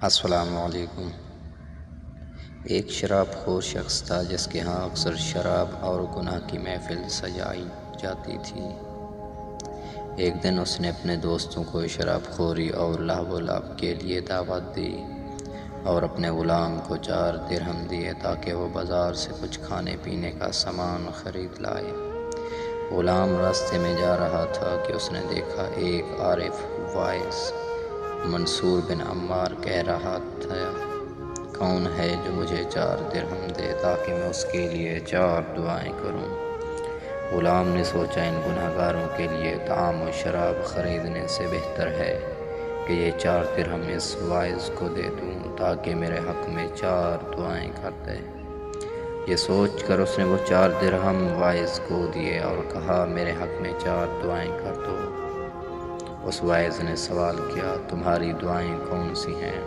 السلام علیکم۔ ایک شراب خور شخص تھا جس کے ہاں اکثر شراب اور گناہ کی محفل سجائی جاتی تھی۔ ایک دن اس نے اپنے دوستوں کو شراب خوری اور لہو و لعب کے لیے دعوت دی اور اپنے غلام کو 4 درہم دیے تاکہ وہ بازار سے کچھ کھانے پینے کا سامان خرید لائے۔ غلام راستے میں جا رہا تھا کہ اس نے دیکھا ایک عارف واعظ منصور بن عمار کہہ رہا تھا، کون ہے جو مجھے 4 درہم دے تاکہ میں اس کے لیے 4 دعائیں کروں۔ غلام نے سوچا ان گناہ گاروں کے لیے طعام و شراب خریدنے سے بہتر ہے کہ یہ 4 درہم اس واعظ کو دے دوں تاکہ میرے حق میں 4 دعائیں کر دے۔ یہ سوچ کر اس نے وہ 4 درہم واعظ کو دیے اور کہا، میرے حق میں 4 دعائیں کر دو۔ اس واعظ نے سوال کیا، تمہاری دعائیں کون سی ہیں؟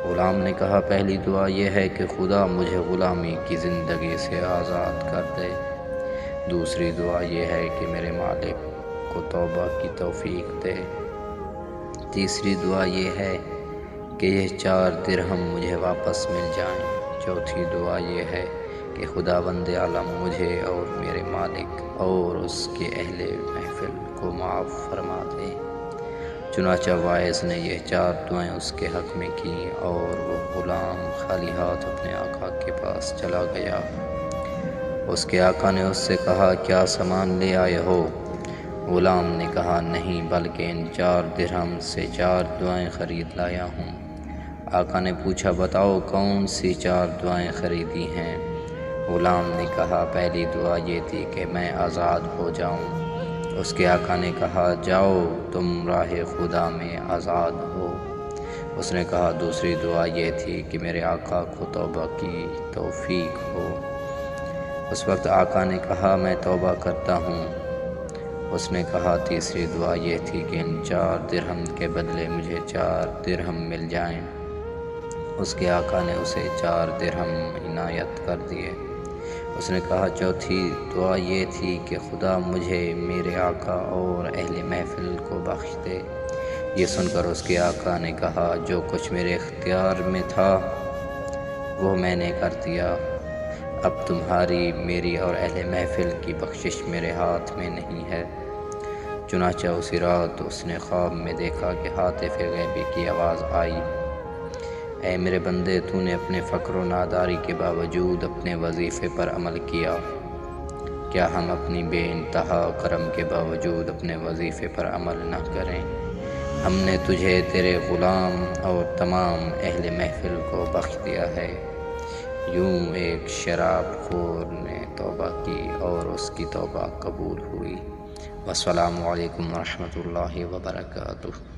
غلام نے کہا، پہلی دعا یہ ہے کہ خدا مجھے غلامی کی زندگی سے آزاد کر دے۔ دوسری دعا یہ ہے کہ میرے مالک کو توبہ کی توفیق دے۔ تیسری دعا یہ ہے کہ یہ 4 درہم مجھے واپس مل جائیں۔ چوتھی دعا یہ ہے کہ خداوند عالم مجھے اور میرے مالک اور اس کے اہل محفل کو معاف فرما دے۔ چنانچہ واعظ نے یہ 4 دعائیں اس کے حق میں کیں اور وہ غلام خالی ہاتھ اپنے آقا کے پاس چلا گیا۔ اس کے آقا نے اس سے کہا، کیا سامان لے آئے ہو؟ غلام نے کہا، نہیں بلکہ ان 4 درہم سے 4 دعائیں خرید لایا ہوں۔ آقا نے پوچھا، بتاؤ کون سی 4 دعائیں خریدی ہیں؟ غلام نے کہا، پہلی دعا یہ تھی کہ میں آزاد ہو جاؤں۔ اس کے آقا نے کہا، جاؤ تم راہ خدا میں آزاد ہو۔ اس نے کہا، دوسری دعا یہ تھی کہ میرے آقا کو توبہ کی توفیق ہو۔ اس وقت آقا نے کہا، میں توبہ کرتا ہوں۔ اس نے کہا، تیسری دعا یہ تھی کہ ان 4 درہم کے بدلے مجھے 4 درہم مل جائیں۔ اس کے آقا نے اسے 4 درہم عنایت کر دیے۔ اس نے کہا، چوتھی دعا یہ تھی کہ خدا مجھے میرے آقا اور اہل محفل کو بخش دے۔ یہ سن کر اس کے آقا نے کہا، جو کچھ میرے اختیار میں تھا وہ میں نے کر دیا، اب تمہاری، میری اور اہل محفل کی بخشش میرے ہاتھ میں نہیں ہے۔ چنانچہ اسی رات اس نے خواب میں دیکھا کہ ہاتف غیبی کی آواز آئی، اے میرے بندے، تو نے اپنے فقر و ناداری کے باوجود اپنے وظیفے پر عمل کیا، کیا ہم اپنی بے انتہا کرم کے باوجود اپنے وظیفے پر عمل نہ کریں؟ ہم نے تجھے، تیرے غلام اور تمام اہل محفل کو بخش دیا ہے۔ یوں ایک شراب خور نے توبہ کی اور اس کی توبہ قبول ہوئی۔ والسلام علیکم ورحمۃ اللہ وبرکاتہ۔